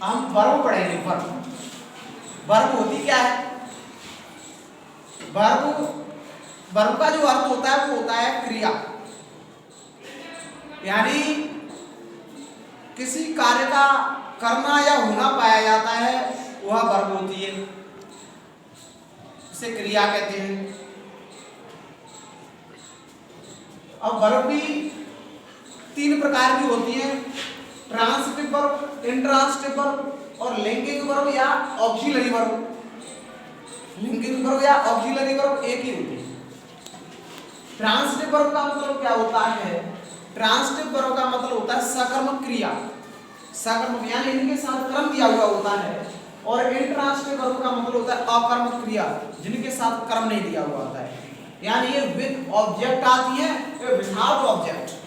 हम वर्ब पढ़ेंगे। Verb, verb होती क्या है? वर्ब का जो अर्थ होता है वो होता है क्रिया, यानी किसी कार्य का करना या होना पाया जाता है वह वर्ब होती है, इसे क्रिया कहते हैं। अब वर्ब भी तीन प्रकार की होती हैं, ट्रांसिटिव वर्ब, इंट्रांसिटिव वर्ब और लिंकिंग वर्ब या ऑक्सिलरी वर्ब। लिंकिंग वर्ब या ऑक्सिलरी वर्ब एक ही होती है। ट्रांसिटिव वर्ब का मतलब क्या होता है? ट्रांसिटिव वर्ब का मतलब होता है सकर्मक क्रिया, सकर्मक यानी इनके साथ कर्म दिया हुआ होता है। और इंट्रांसिटिव वर्ब का मतलब होता है अकर्मक क्रिया, जिनके साथ कर्म नहीं दिया हुआ होता है, यानी ये विद ऑब्जेक्ट आती है, ये विदाउट ऑब्जेक्ट।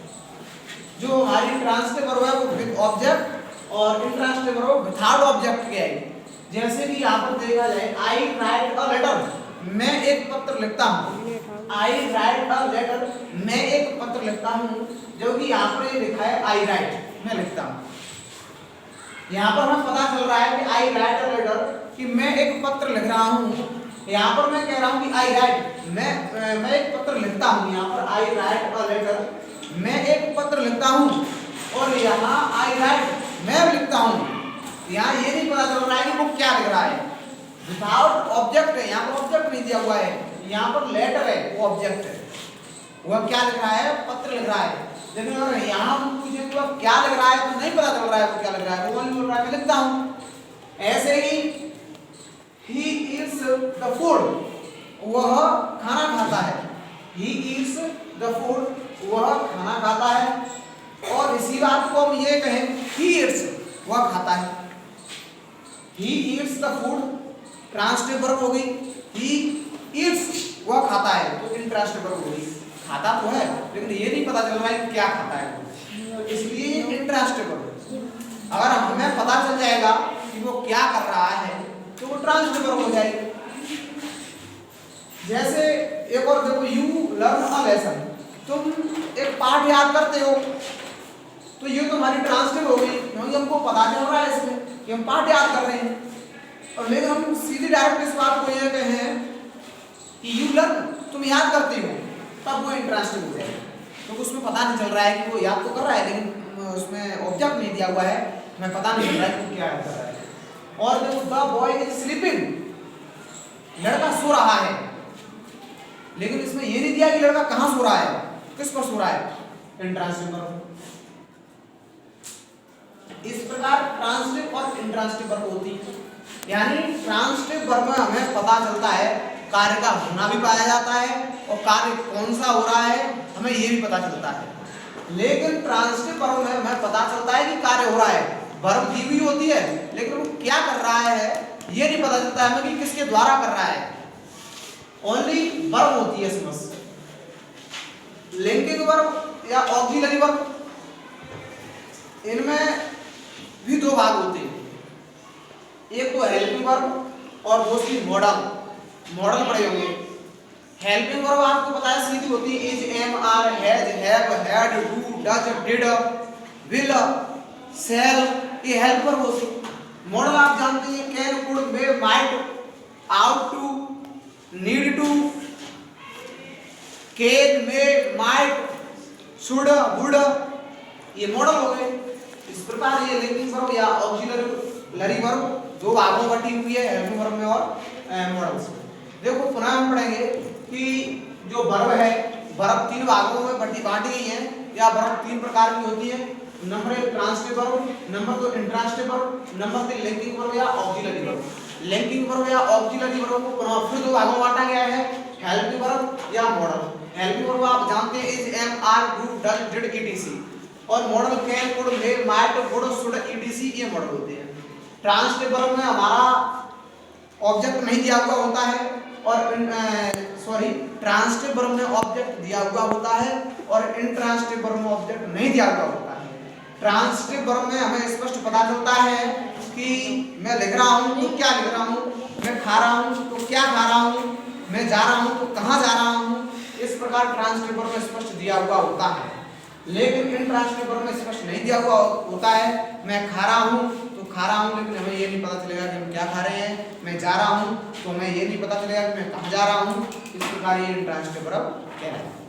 जो हमारी ट्रांसिटिव वर्ब है वो विद ऑब्जेक्ट और इंट्रांसिटिव वर्ब विदाउट ऑब्जेक्ट के आएगी। जैसे कि यहाँ पर देखा जाए, आई राइट अ लेटर, मैं एक पत्र लिखता हूँ। आई राइट अ लेटर, मैं एक पत्र लिखता हूँ, जो कि यहाँ पर लिखा है आई राइट, मैं लिखता हूँ। यहाँ पर हमें पता चल रहा है कि आई राइट अ लेटर, कि मैं एक पत्र लिख रहा हूँ। यहाँ पर मैं कह रहा हूँ कि आई राइट, मैं एक पत्र लिखता हूँ। यहाँ पर आई राइट अ लेटर, मैं एक पत्र लिखता हूँ, और यहाँ आई राइट, मैं लिखता हूँ। यहाँ ये नहीं पता चल रहा है कि वो क्या लिख रहा है, विदाउट ऑब्जेक्ट है, यहाँ पर ऑब्जेक्ट नहीं दिया हुआ है। यहाँ पर लेटर है, वो ऑब्जेक्ट है, वह क्या लिख रहा है? पत्र लिख रहा है। लेकिन अगर यहाँ हम पूछे कि वह क्या लिख रहा है तो नहीं पता चल रहा है वो क्या लिख रहा है, वो बोल रहा है मैं लिखता हूँ। ऐसे ही he eats the food, वह खाना खाता है। he eats the food, वह खाना खाता है। और इसी बात को हम ये कहें he eats, वह खाता है। he eats the food transitive verb हो गई, he eats वह खाता है, तो इंट्रांसिटिव वर्ब हो गई। खाता तो है लेकिन ये नहीं पता चल रहा है कि क्या खाता है, तो इसलिए इंट्रांसिटिव वर्ब। अगर हमें पता चल जाएगा कि वो क्या कर रहा है तो वो ट्रांसिटिव वर्ब हो जाएगी। जैसे एक और देखो, यू लर्न अ लेसन, तुम एक पाठ याद करते हो, तो ये तुम्हारी ट्रांसिटिव हो गई, क्योंकि हमको पता चल रहा है इसमें कि हम पाठ याद कर रहे हैं। और लेकिन हम सीधे डायरेक्ट इस बात को ये कहें कि यू लर्न, तुम याद करते हो, तब वो इंट्रांसिटिव हो जाएगा, तो उसमें पता नहीं चल रहा है कि वो याद तो कर रहा है लेकिन उसमें ऑब्जेक्ट नहीं दिया हुआ है, हमें पता नहीं चल रहा है कि वो क्या याद कर रहा है। और देखो, द बॉय इज स्लीपिंग, लड़का सो रहा है, लेकिन इसमें ये नहीं दिया कि लड़का कहाँ सो रहा है, किस पर सो रहा है, इंट्रांसिटिव वर्ब। इस प्रकार ट्रांसिटिव और इंट्रांसिटिव वर्ब होती है। यानी ट्रांसिटिव वर्ब में हमें पता चलता है कार्य का होना भी पाया जाता है और कार्य कौन सा हो रहा है हमें ये भी पता चलता है। लेकिन ट्रांसिटिव वर्ब में हमें पता चलता है कि कार्य हो रहा है, वर्ब दी हुई होती है लेकिन वो क्या कर रहा है ये नहीं पता चलता है हमें कि किसके द्वारा कर रहा है, ओनली वर्ब होती है इसमें। लिंकिंग वर्ब या ऑक्सिलरी वर्ब, इनमें भी दो भाग होते हैं, एक तो हेल्पिंग वर्ब और दूसरी मॉडल। मॉडल पढ़े होंगे। हेल्पिंग वर्ब आपको पता है सीधी होती है, is, am, are, has, have, had, do, does, did, will, shall, ये हेल्प वर्ब होती है। मॉडल आप जानते हैं, can, could, may, might, ought to, need to, can, may, might, should, would, ये मॉडल हो गए। इस प्रकार ये लिंकिंग वर्ब या ऑक्सिलरी वर्ब दो भागों में बटी हुई है, हेल्पिंग वर्ब में और मॉडल्स में। देखो पुनः हम पढ़ेंगे कि जो वर्ब है, वर्ब तीन भागों में बांटी गई है, या वर्ब तीन प्रकार की होती है। Number 1 transitive verb, number 2 intransitive verb, number 3 linking verb या ऑक्सिलरी वर्ब। लिंकिंग वर्ब या ऑक्सिलरी वर्ब को पुनः फिर दो भागों में बांटा गया है, हेल्पिंग वर्ब या मॉडल। हेल्पिंग वर्ब आप जानते हैं, is, am, are, do, does, did, etc, और modal can, could, may, might, would, should, etc, ये मॉडल होते हैं। ट्रांसिटिव वर्ब में हमारा ऑब्जेक्ट नहीं दिया हुआ होता है, और ट्रांसिटिव वर्ब में ऑब्जेक्ट दिया हुआ होता है और इंट्रांसिटिव वर्ब में ऑब्जेक्ट नहीं दिया हुआ होता है। ट्रांसिटिव वर्ब में हमें स्पष्ट पता चलता है कि मैं लिख रहा हूँ तो क्या लिख रहा हूँ, मैं खा रहा हूँ तो क्या खा रहा हूँ, मैं जा रहा हूँ तो कहाँ जा रहा हूँ। इस प्रकार ट्रांसिटिव वर्ब में स्पष्ट दिया हुआ होता है। लेकिन इंट्रांसिटिव वर्ब में स्पष्ट नहीं दिया हुआ होता है, मैं खा रहा हूँ तो खा रहा हूँ लेकिन हमें ये नहीं पता चलेगा कि हम क्या खा रहे हैं। मैं जा रहा हूँ तो हमें ये नहीं पता चलेगा कि मैं कहाँ जा रहा हूँ। इस प्रकार ये इंट्रांसिटिव वर्ब कहलाता है।